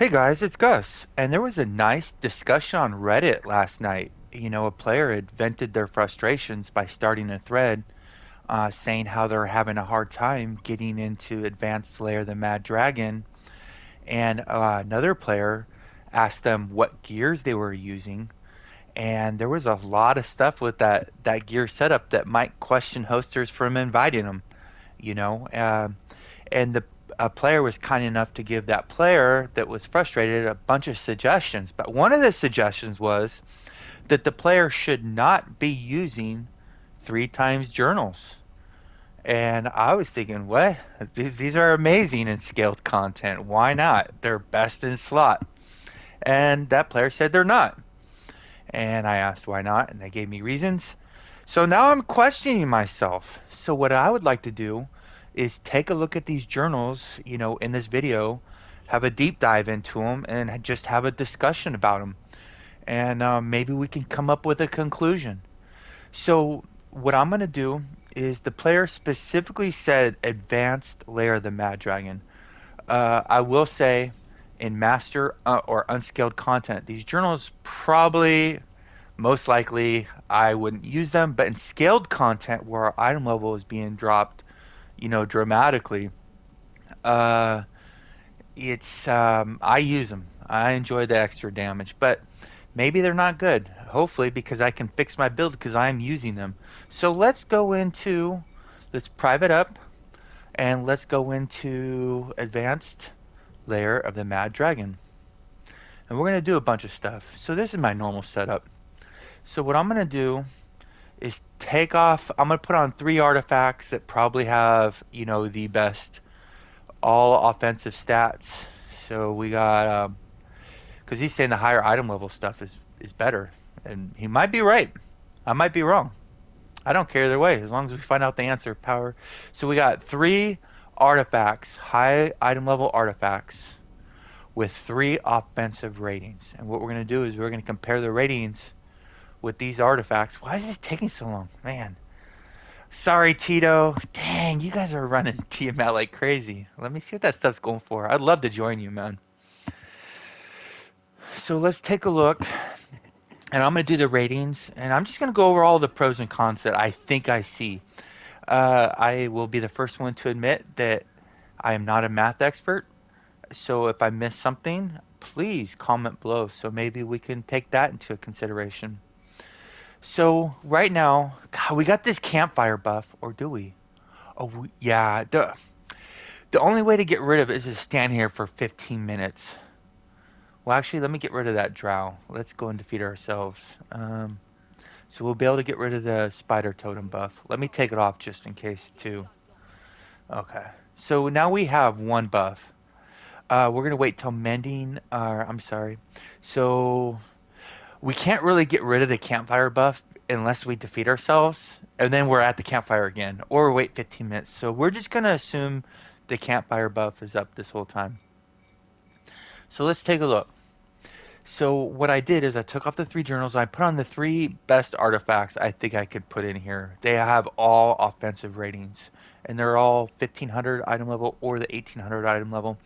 Hey guys, it's Gus. And there was a nice discussion on Reddit last night. A player had vented their frustrations by starting a thread saying how they're having a hard time getting into Advanced Layer the Mad Dragon. And another player asked them what gears they were using. And there was a lot of stuff with that gear setup that might question hosters from inviting them, you know. And the a player was kind enough to give that player that was frustrated a bunch of suggestions. But one of the suggestions was that the player should not be using three times journals. And I was thinking, what? These are amazing in scaled content. Why not? They're best in slot. And that player said they're not. And I asked why not, and they gave me reasons. So now I'm questioning myself. So what I would like to do is take a look at these journals, in this video, have a deep dive into them, and just have a discussion about them. And maybe we can come up with a conclusion. So what I'm going to do is the player specifically said advanced layer of the Mad Dragon. I will say in master or unscaled content, these journals probably most likely I wouldn't use them, but in scaled content where our item level is being dropped, dramatically, uh, it's I use them. I enjoy the extra damage, but maybe they're not good. Hopefully, because I can fix my build because I'm using them. So let's private up and let's go into advanced layer of the Mad Dragon. And we're going to do a bunch of stuff. So this is my normal setup. So what I'm going to do is take off. I'm gonna put on three artifacts that probably have, the best all offensive stats. So we got, because he's saying the higher item level stuff is better, and he might be right. I might be wrong. I don't care either way, as long as we find out the answer. Power. So we got three artifacts, high item level artifacts, with three offensive ratings. And what we're gonna do is we're gonna compare the ratings with these artifacts. Why is this taking so long, man? Sorry, Tito. Dang, you guys are running TML like crazy. Let me see what that stuff's going for. I'd love to join you, man. So let's take a look, and I'm going to do the ratings, and I'm just going to go over all the pros and cons that I think I see. I will be the first one to admit that I am not a math expert, so if I miss something, please comment below so maybe we can take that into consideration. So right now, God, we got this campfire buff, or do we? Oh, yeah. The only way to get rid of it is to stand here for 15 minutes. Well, actually, let me get rid of that drow. Let's go and defeat ourselves. So we'll be able to get rid of the spider totem buff. Let me take it off just in case, too. Okay. So now we have one buff. We're going to wait till mending. I'm sorry. So we can't really get rid of the campfire buff unless we defeat ourselves. And then we're at the campfire again. Or wait 15 minutes. So we're just going to assume the campfire buff is up this whole time. So let's take a look. So what I did is I took off the three journals. I put on the three best artifacts I think I could put in here. They have all offensive ratings, and they're all 1500 item level or the 1800 item level.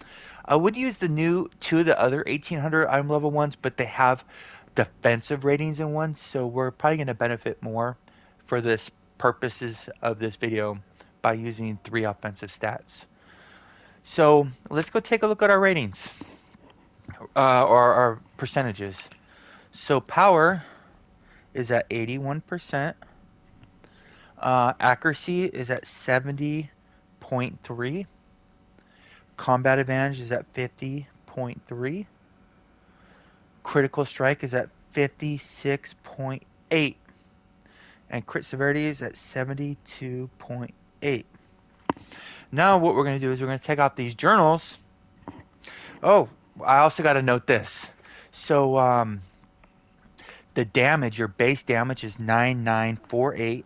I would use the new two of the other 1800 item level ones, but they have defensive ratings in one, so we're probably going to benefit more for this purposes of this video by using three offensive stats. So let's go take a look at our ratings or our percentages. So power is at 81%. Accuracy is at 70.3. Combat advantage is at 50.3. Critical strike is at 56.8. And crit severity is at 72.8. Now what we're going to do is we're going to take off these journals. Oh, I also got to note this. So the damage, your base damage is 9948.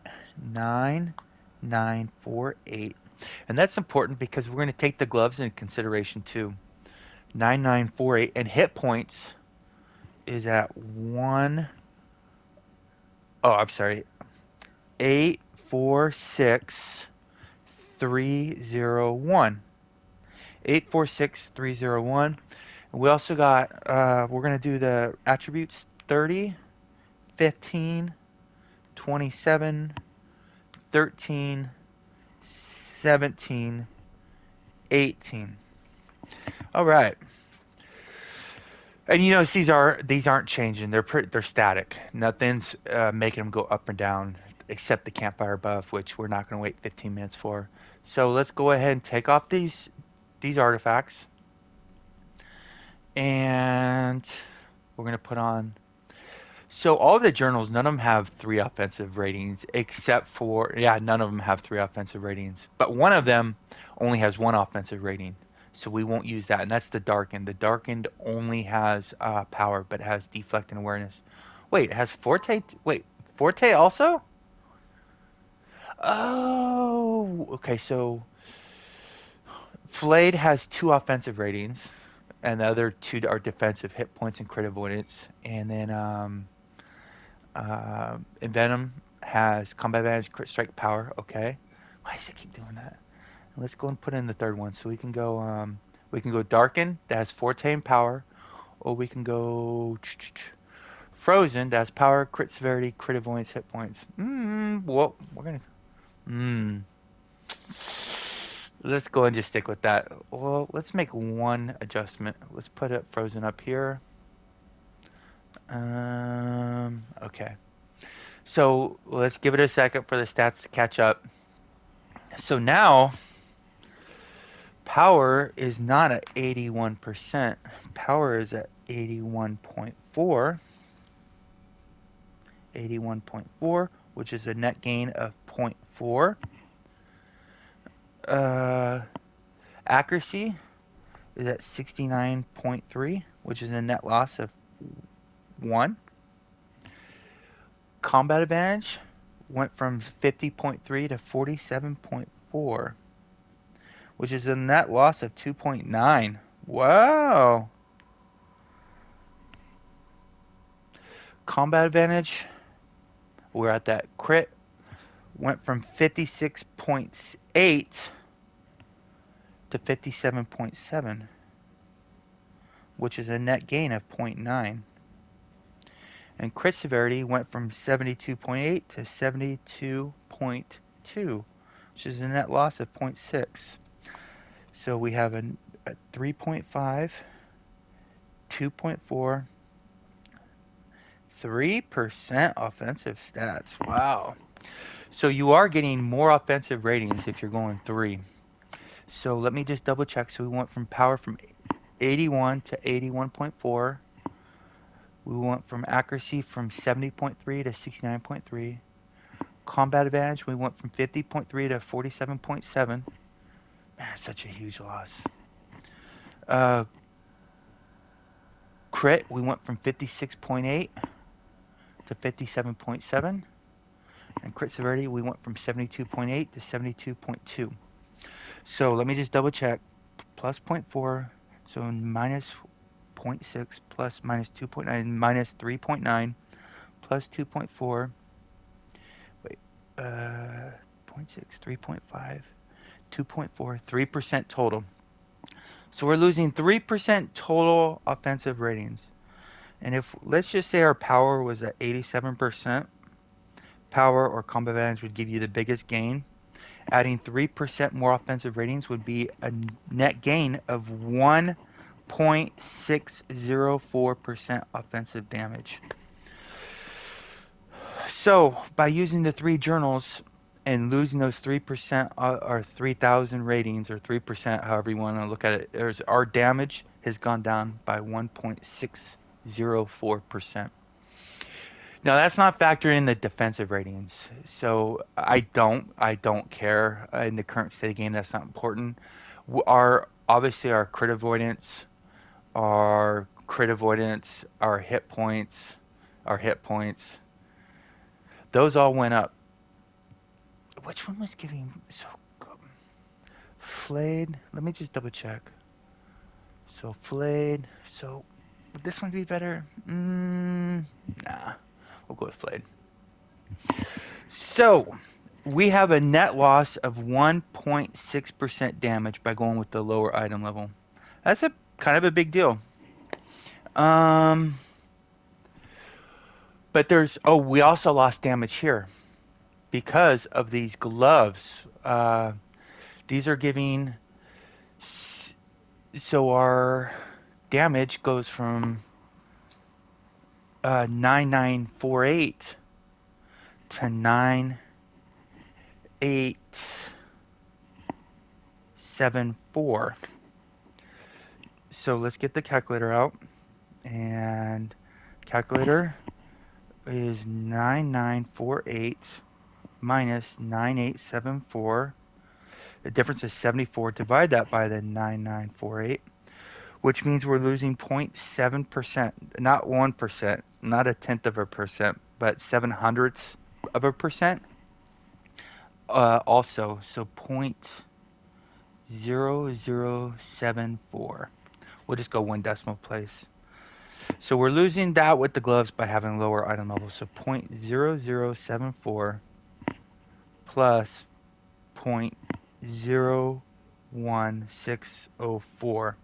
9948. And that's important because we're going to take the gloves into consideration too. 9948. And hit points is at 1. Oh, I'm sorry. 846301. 846301. We also got, we're going to do the attributes 30, 15, 27, 13, 17, 18. All right. And you notice these aren't changing. They're static. Nothing's making them go up and down except the campfire buff, which we're not going to wait 15 minutes for. So let's go ahead and take off these artifacts, and we're going to put on. So all the journals, none of them have 3 offensive ratings, except for, yeah, none of them have 3 offensive ratings. But one of them only has 1 offensive rating, so we won't use that. And that's the darkened. The darkened only has power, but it has deflect and awareness. Wait, it has forte. Wait, forte also? Oh, okay. So flayed has 2 offensive ratings, and the other 2 are defensive, hit points and crit avoidance. And then Venom has combat advantage, crit strike, power. Okay. Why does it keep doing that? Let's go and put in the third one. So we can go Darken, that has Forte and power, or we can go Frozen, that has power, crit severity, crit avoidance, hit points. Well, we're gonna. Hmm. Let's go and just stick with that. Well, let's make one adjustment. Let's put it Frozen up here. Okay. So let's give it a second for the stats to catch up. So now power is not at 81%. Power is at 81.4. 81.4, which is a net gain of zero point 0.4. Uh, Accuracy is at 69.3, which is a net loss of 1. Combat advantage went from 50.3 to 47.4, which is a net loss of 2.9. Wow. Combat advantage, we're at that crit, went from 56.8 to 57.7, which is a net gain of 0.9. And crit severity went from 72.8 to 72.2, which is a net loss of 0.6. So we have a 3.5, 2.4, 3% offensive stats. Wow. So you are getting more offensive ratings if you're going 3. So let me just double check. So we went from power from 81 to 81.4. We went from accuracy from 70.3 to 69.3. Combat advantage, we went from 50.3 to 47.7. Man, such a huge loss. Uh, Crit, we went from 56.8 to 57.7. And crit severity, we went from 72.8 to 72.2. So let me just double check. Plus zero point 0.4, so minus 0.6, plus minus 2.9, minus 3.9, plus 2.4. Wait, 0.6, 3.5, 2.4, 3% total. So we're losing 3% total offensive ratings. And if, let's just say our power was at 87%, power or combat advantage would give you the biggest gain. Adding 3% more offensive ratings would be a net gain of 1.604% offensive damage. So, by using the 3 journals and losing those 3% or 3,000 ratings or 3%, however you want to look at it, our damage has gone down by 1.604%. Now that's not factoring in the defensive ratings. So I don't care in the current state of the game. That's not important. Our obviously our crit avoidance, our hit points, those all went up. Which one was giving so flayed? Let me just double check. So flayed. So would this one be better? Nah, we'll go with flayed. So we have a net loss of 1.6% damage by going with the lower item level. That's a kind of a big deal. Um, but we also lost damage here because of these gloves. These are giving, so our damage goes from 9948 to 9874. So let's get the calculator out. And calculator is 9948 minus 9874. The difference is 74. Divide that by the 9948, which means we're losing 0.7%, not 1%, not a tenth of a percent, but 700ths of a percent. Also, so 0.0074. We'll just go one decimal place. So we're losing that with the gloves by having lower item levels. So 0.0074 plus 0.01604.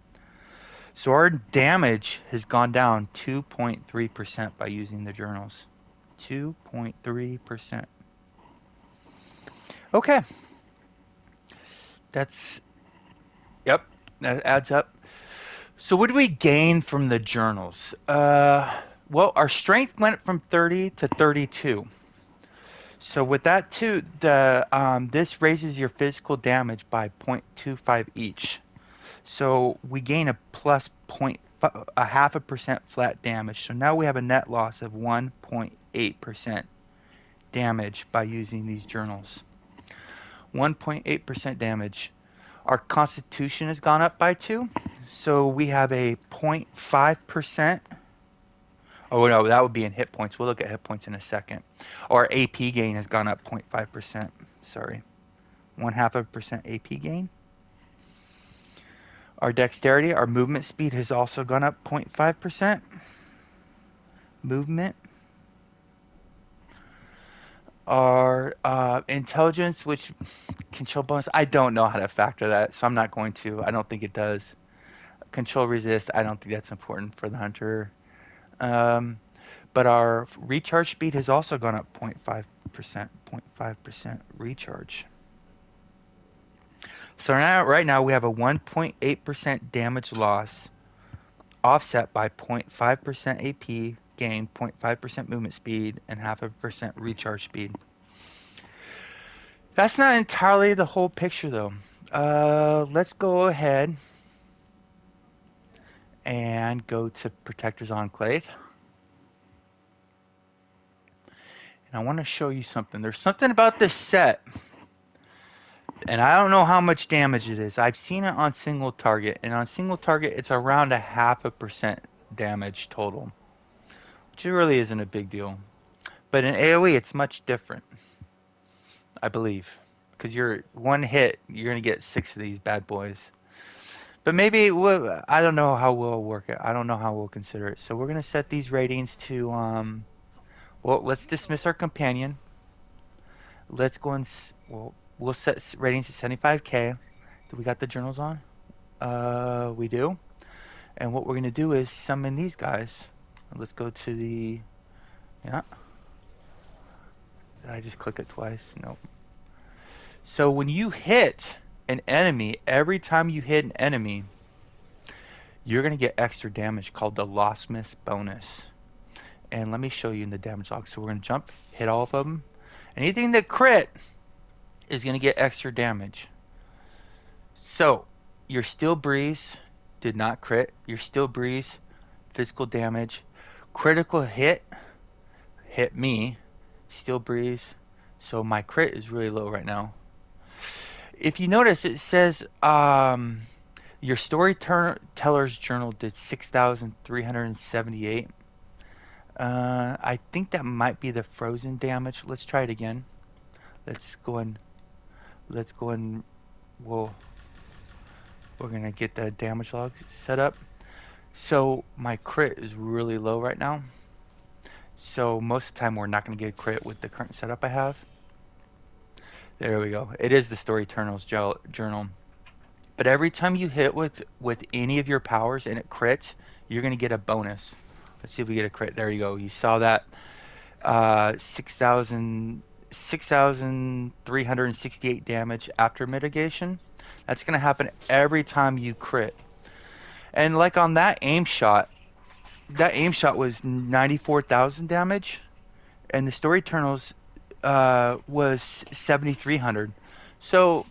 So our damage has gone down 2.3% by using the journals. 2.3%. Okay. Yep, that adds up. So what do we gain from the journals? Well, our strength went from 30 to 32. So with that too, this raises your physical damage by 0.25 each. So we gain a plus a half a percent flat damage. So now we have a net loss of 1.8% damage by using these journals. 1.8% damage. Our constitution has gone up by 2. So we have a 0.5%. Oh no, that would be in hit points. We'll look at hit points in a second. Our AP gain has gone up 0.5%. Sorry. 0.5% AP gain. Our dexterity, our movement speed has also gone up 0.5%. Movement. Our intelligence, which control bonus, I don't know how to factor that, so I'm not going to. I don't think it does. Control resist, I don't think that's important for the hunter. But our recharge speed has also gone up 0.5%. 0.5% recharge. So right now we have a 1.8% damage loss offset by 0.5% AP gain, 0.5% movement speed, and half a percent recharge speed. That's not entirely the whole picture though. Let's go ahead and go to Protector's Enclave. And I want to show you something. There's something about this set, and I don't know how much damage it is. I've seen it on single target, and on single target it's around a half a percent damage total, which really isn't a big deal. But in AoE it's much different, I believe, because you're one hit, you're gonna get 6 of these bad boys. But maybe I don't know how we'll work it. I don't know how we'll consider it. So we're gonna set these ratings to well, let's dismiss our companion. Let's go and we'll set ratings at 75k. Do we got the journals on? We do. And what we're gonna do is summon these guys. Let's go to the yeah. Did I just click it twice? Nope. So when you hit an enemy, every time you hit an enemy, you're going to get extra damage called the loss miss bonus. And let me show you in the damage log. So we're going to jump, hit all of them. Anything that crit is going to get extra damage. So your Steel Breeze did not crit. Your Steel Breeze, physical damage. Critical hit me. Steel Breeze. So my crit is really low right now. If you notice, it says your storyteller's journal did 6,378. I think that might be the frozen damage. Let's try it again. Let's go and we're gonna get the damage log set up. So my crit is really low right now. So most of the time we're not gonna get a crit with the current setup I have. There we go. It is the Storyteller's journal. But every time you hit with any of your powers and it crits, you're gonna get a bonus. Let's see if we get a crit. There you go. You saw that 6,368 damage after mitigation. That's gonna happen every time you crit. And like on that aim shot was 94,000 damage, and the story eternals was 7,300. So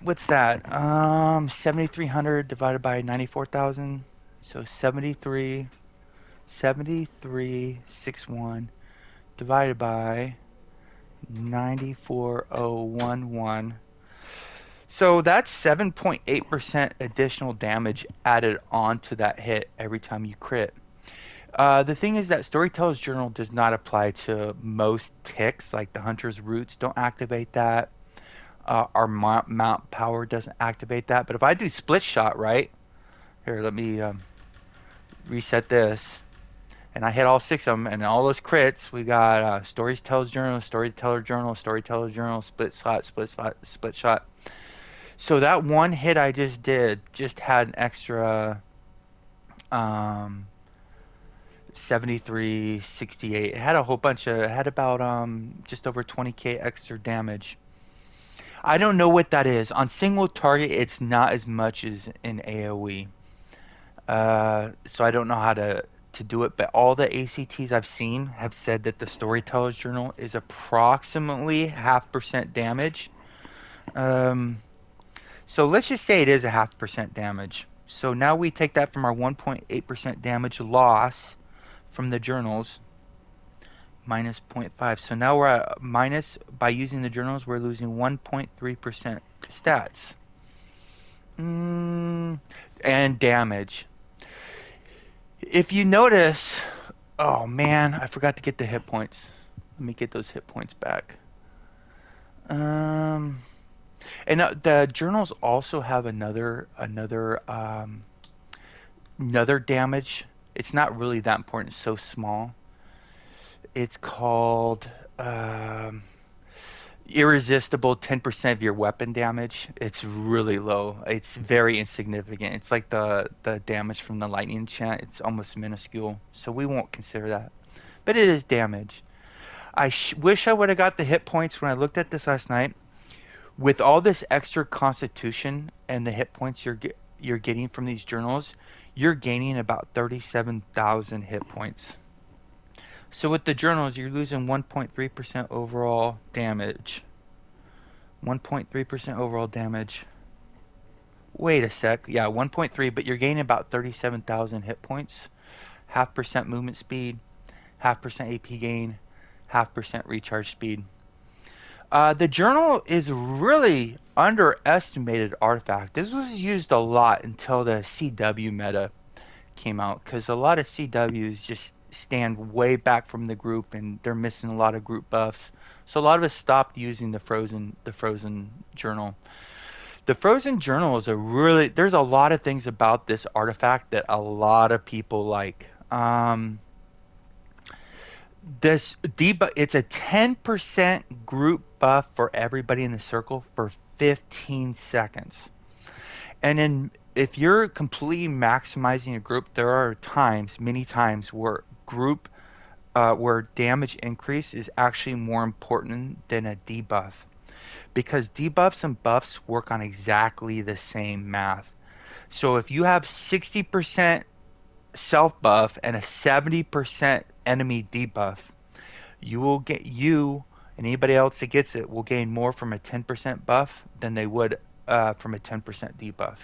what's that? 7,300 divided by 94,000. So 73,61 divided by 94,011. So that's 7.8% additional damage added onto that hit every time you crit. The thing is that Storyteller's Journal does not apply to most ticks, like the Hunter's Roots don't activate that. Our mount power doesn't activate that. But if I do split shot, right? Here, let me reset this. And I hit all six of them, and all those crits, we got Storyteller's Journal, Storyteller Journal, Storyteller's Journal, split shot, split shot, split shot. So that one hit I just did just had an extra um, 7368. It had a whole bunch of, it had about just over 20k extra damage. I don't know what that is. On single target, it's not as much as in AoE. So I don't know how to do it, but all the ACTs I've seen have said that the Storyteller's Journal is approximately half percent damage. Um, so let's just say it is a half percent damage. So now we take that from our 1.8% damage loss from the journals minus zero point 0.5. So now we're at minus, by using the journals, we're losing 1.3% stats. And damage. If you notice, oh man, I forgot to get the hit points. Let me get those hit points back. Um, and the journals also have another damage. It's not really that important. It's so small. It's called irresistible 10% of your weapon damage. It's really low. It's very insignificant. It's like the damage from the lightning enchant. It's almost minuscule. So we won't consider that. But it is damage. Wish I would have got the hit points when I looked at this last night. With all this extra constitution and the hit points you're getting from these journals, you're gaining about 37,000 hit points. So with the journals, you're losing 1.3% overall damage. 1.3% overall damage. Wait a sec. Yeah, 1.3, but you're gaining about 37,000 hit points. Half percent movement speed, half percent AP gain, half percent recharge speed. The journal is really underestimated artifact. This was used a lot until the CW meta came out, because a lot of CWs just stand way back from the group and they're missing a lot of group buffs. So a lot of us stopped using the frozen journal. The frozen journal is a really, there's a lot of things about this artifact that a lot of people like. This debuff, it's a 10% group buff for everybody in the circle for 15 seconds. And then if you're completely maximizing a group, there are times, many times, where damage increase is actually more important than a debuff, because debuffs and buffs work on exactly the same math. So if you have 60% self buff and a 70% enemy debuff, you and anybody else that gets it will gain more from a 10% buff than they would from a 10% debuff.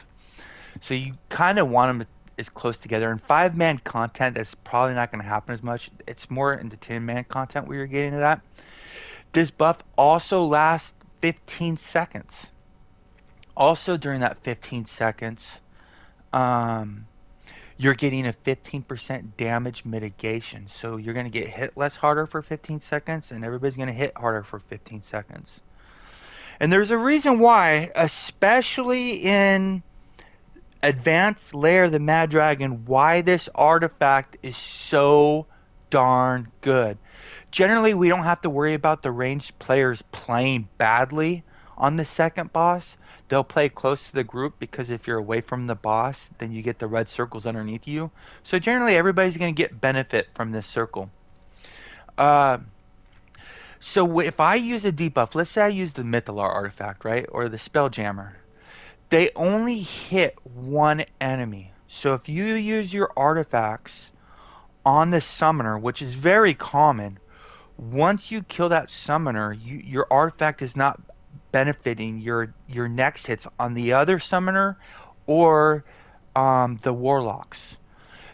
So you kind of want them as close together. In 5-man content, that's probably not going to happen as much. It's more in the 10-man content where you're getting to that. This buff also lasts 15 seconds. Also, during that 15 seconds, um, you're getting a 15% damage mitigation. So you're going to get hit less harder for 15 seconds, and everybody's going to hit harder for 15 seconds. And there's a reason why, especially in Advanced Lair of the Mad Dragon, why this artifact is so darn good. Generally, we don't have to worry about the ranged players playing badly on the second boss. they'll play close to the group because if you're away from the boss, then you get the red circles underneath you. So generally, everybody's going to get benefit from this circle. Uh, so if I use a debuff, let's say I use the Mythalar artifact, right, or the Spelljammer, they only hit one enemy. So if you use your artifacts on the summoner, which is very common, once you kill that summoner, your artifact is not benefiting your next hits on the other summoner or the warlocks.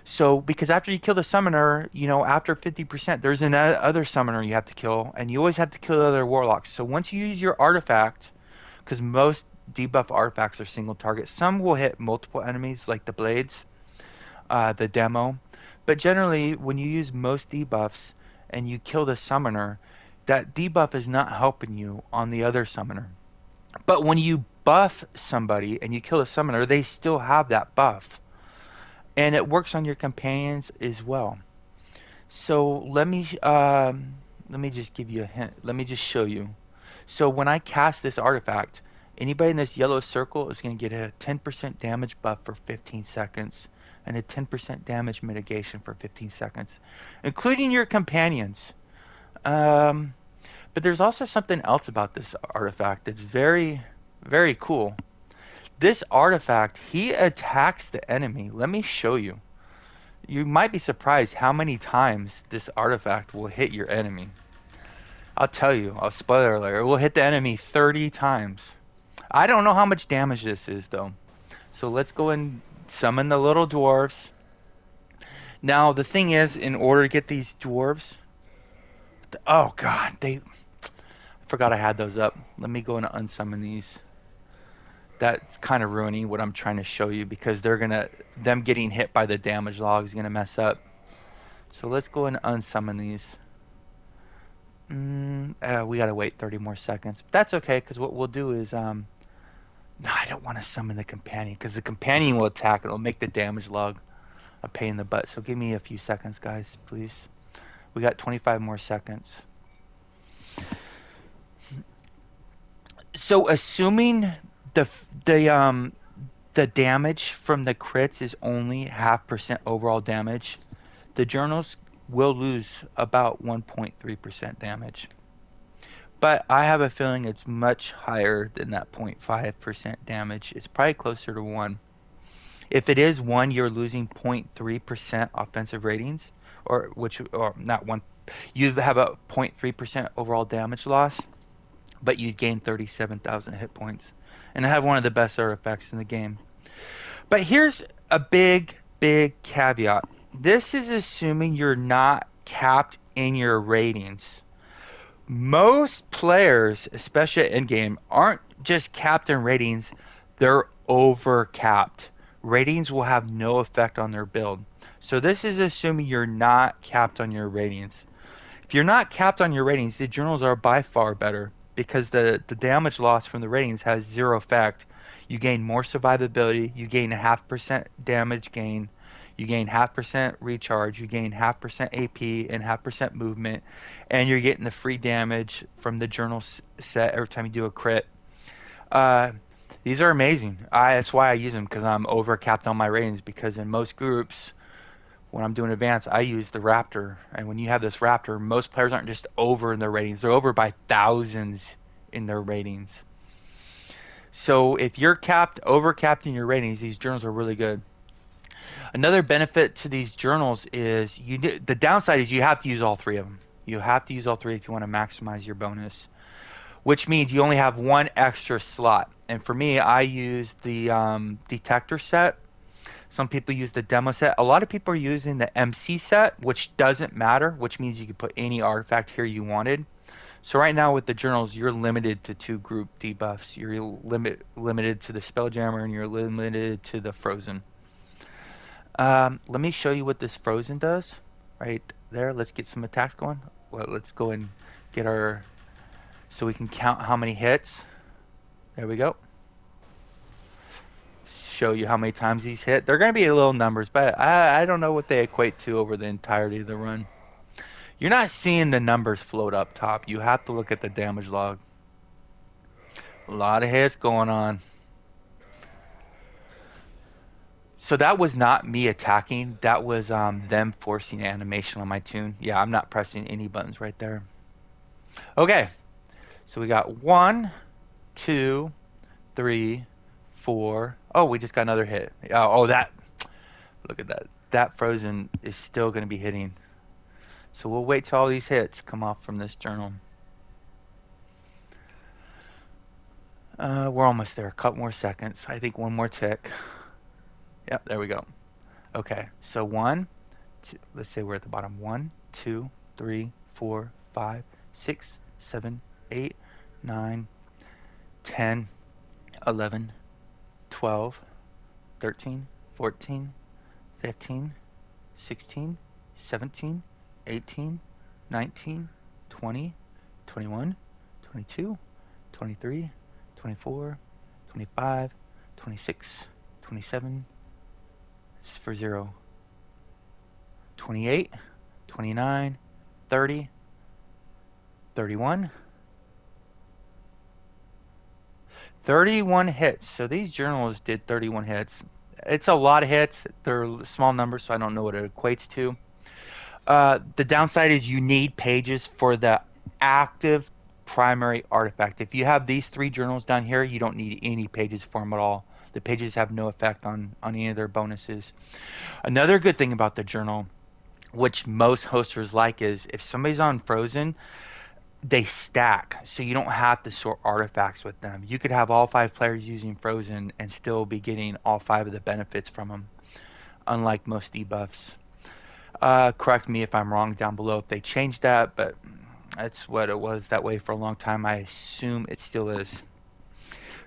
So because after you kill the summoner, after 50%, there's another summoner you have to kill, and you always have to kill the other warlocks. So once you use your artifact, because most debuff artifacts are single target, some will hit multiple enemies, like the blades, the demo. But generally, when you use most debuffs and you kill the summoner, that debuff is not helping you on the other summoner. But when you buff somebody and you kill a summoner, they still have that buff. And it works on your companions as well. So let me just give you a hint. Let me just show you. So when I cast this artifact, anybody in this yellow circle is going to get a 10% damage buff for 15 seconds and a 10% damage mitigation for 15 seconds, including your companions. Um, but there's also something else about this artifact that's very, very cool. This artifact, he attacks the enemy. Let me show you. You might be surprised how many times this artifact will hit your enemy. I'll tell you, I'll spoiler alert, it will hit the enemy 30 times. I don't know how much damage this is though. So let's go and summon the little dwarves. Now the thing is, in order to get these dwarves, oh god, I forgot I had those up. Let me go and unsummon these. That's kind of ruining what I'm trying to show you because them getting hit by the damage log is gonna mess up. So let's go and unsummon these. We gotta wait 30 more seconds. But that's okay, because what we'll do is, no, I don't want to summon the companion, because the companion will attack and it'll make the damage log a pain in the butt. So give me a few seconds, guys, please. We got 25 more seconds. So assuming the the um the damage from the crits is only 0.5% overall damage, the journals will lose about 1.3% damage. But I have a feeling it's much higher than that 0.5% damage. It's probably closer to 1. If it is 1, you're losing 0.3% offensive ratings, or not 1. You have a 0.3% overall damage loss, but you gain 37,000 hit points. And I have one of the best artifacts in the game. But here's a big, big caveat. This is assuming you're not capped in your ratings. Most players, especially at endgame, aren't just capped in ratings, they're over capped. Ratings will have no effect on their build. So this is assuming you're not capped on your ratings. If you're not capped on your ratings, the journals are by far better because the damage loss from the ratings has zero effect. You gain more survivability, you gain a 0.5% damage gain, you gain 0.5% recharge, you gain 0.5% AP and 0.5% movement, and you're getting the free damage from the journal set every time you do a crit. Uh, these are amazing. That's why I use them, because I'm over capped on my ratings, because in most groups, when I'm doing advanced, I use the Raptor. And when you have this Raptor, most players aren't just over in their ratings. They're over by thousands in their ratings. So if you're over capped in your ratings, these journals are really good. Another benefit to these journals is the downside is you have to use all three of them. You have to use all three if you want to maximize your bonus, which means you only have one extra slot. And for me, I use the detector set. Some people use the demo set. A lot of people are using the MC set, which doesn't matter, which means you can put any artifact here you wanted. So right now with the journals, you're limited to 2 group debuffs. You're limited to the Spelljammer, and you're limited to the Frozen. Let me show you what this Frozen does. Right there. Let's get some attacks going. Well, let's go and get our... So we can count how many hits. There we go. Show you how many times he's hit. They're going to be little numbers, but I don't know what they equate to over the entirety of the run. You're not seeing the numbers float up top. You have to look at the damage log. A lot of hits going on. So that was not me attacking. That was them forcing animation on my tune. Yeah, I'm not pressing any buttons right there. Okay, so we got one, two, three, four. Oh, we just got another hit. Oh, that. Look at that. That frozen is still going to be hitting. So we'll wait till all these hits come off from this journal. We're almost there. A couple more seconds. I think one more tick. Yep, there we go. Okay, so one, two, let's say we're at the bottom. 1, 2, 3, 4, 5, 6, 7, 8, 9, 10, 11, 12, 13, 14, 15, 16, 17, 18, 19, 20, 21, 22, 23, 24, 25, 26, 27 for 0, 28, 29, 30, 31, 31 hits. So these journals did 31 hits. It's a lot of hits. They're small numbers, so I don't know what it equates to. The downside is you need pages for the active primary artifact. If you have these three journals down here, you don't need any pages for them at all. The pages have no effect on any of their bonuses. Another good thing about the journal, which most hosters like, is if somebody's on Frozen, they stack, so you don't have to sort artifacts with them. You could have all 5 players using Frozen and still be getting all 5 of the benefits from them, unlike most debuffs. Correct me if I'm wrong down below if they changed that, but that's what it was that way for a long time. I assume it still is.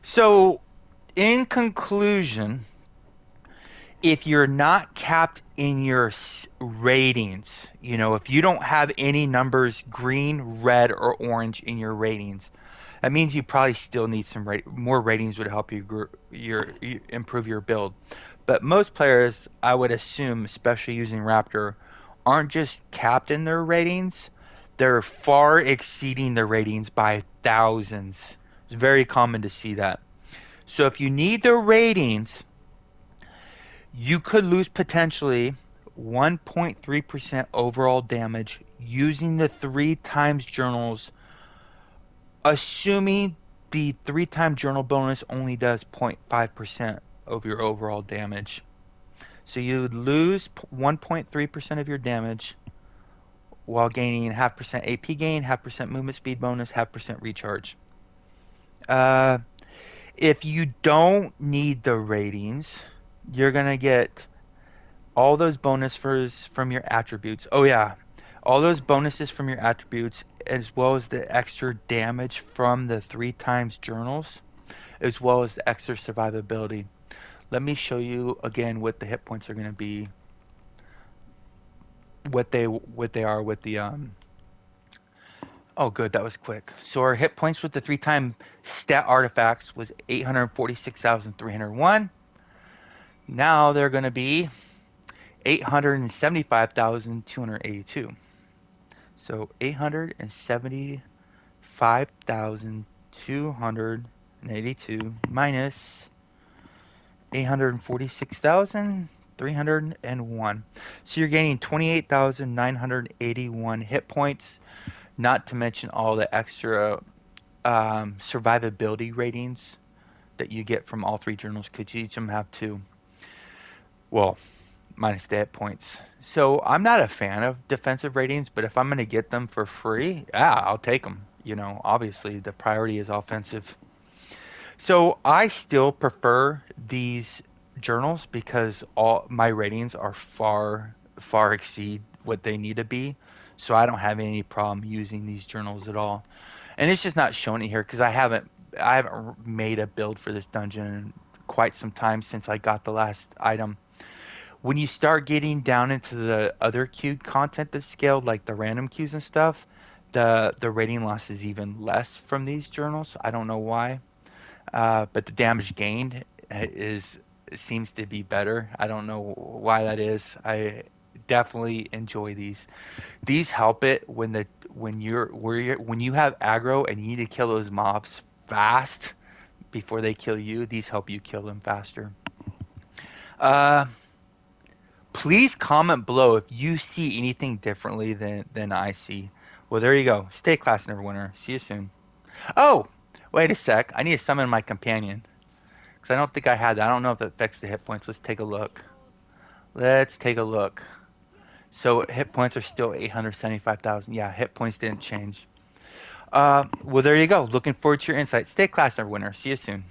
So, in conclusion, if you're not capped in your ratings, if you don't have any numbers green, red, or orange in your ratings, that means you probably still need some more ratings would help you improve your build. But most players, I would assume, especially using Raptor, aren't just capped in their ratings. They're far exceeding their ratings by thousands. It's very common to see that. So if you need the ratings, you could lose potentially 1.3% overall damage using the 3 times journals, assuming the 3 time journal bonus only does 0.5% of your overall damage. So you would lose 1.3% of your damage while gaining half percent AP gain, half percent movement speed bonus, half percent recharge. Uh, if you don't need the ratings, you're gonna get all those bonuses from your attributes. Oh yeah, all those bonuses from your attributes, as well as the extra damage from the 3 times journals, as well as the extra survivability. Let me show you again what the hit points are going to be, what they are with the Oh, good, that was quick. So our hit points with the 3 time stat artifacts was 846,301. Now they're going to be 875,282. So 875,282 minus 846,301. So you're gaining 28,981 hit points, not to mention all the extra survivability ratings that you get from all 3 journals, because each of them have 2. Well, minus the hit points. So I'm not a fan of defensive ratings, but if I'm going to get them for free, yeah, I'll take them. Obviously the priority is offensive. So I still prefer these journals because all my ratings are far exceed what they need to be. So I don't have any problem using these journals at all. And it's just not showing it here because I haven't made a build for this dungeon in quite some time since I got the last item. When you start getting down into the other queued content that's scaled, like the random queues and stuff, the rating loss is even less from these journals. I don't know why, but the damage gained is seems to be better. I don't know why that is. I definitely enjoy these. These help it when you have aggro and you need to kill those mobs fast before they kill you. These help you kill them faster. Uh, Please comment below if you see anything differently than I see. Well, there you go. Stay class, Neverwinter. See you soon. Oh, wait a sec. I need to summon my companion because I don't think I had that. I don't know if it affects the hit points. Let's take a look. Let's take a look. So hit points are still 875,000. Yeah, hit points didn't change. Well, there you go. Looking forward to your insight. Stay class, Neverwinter. See you soon.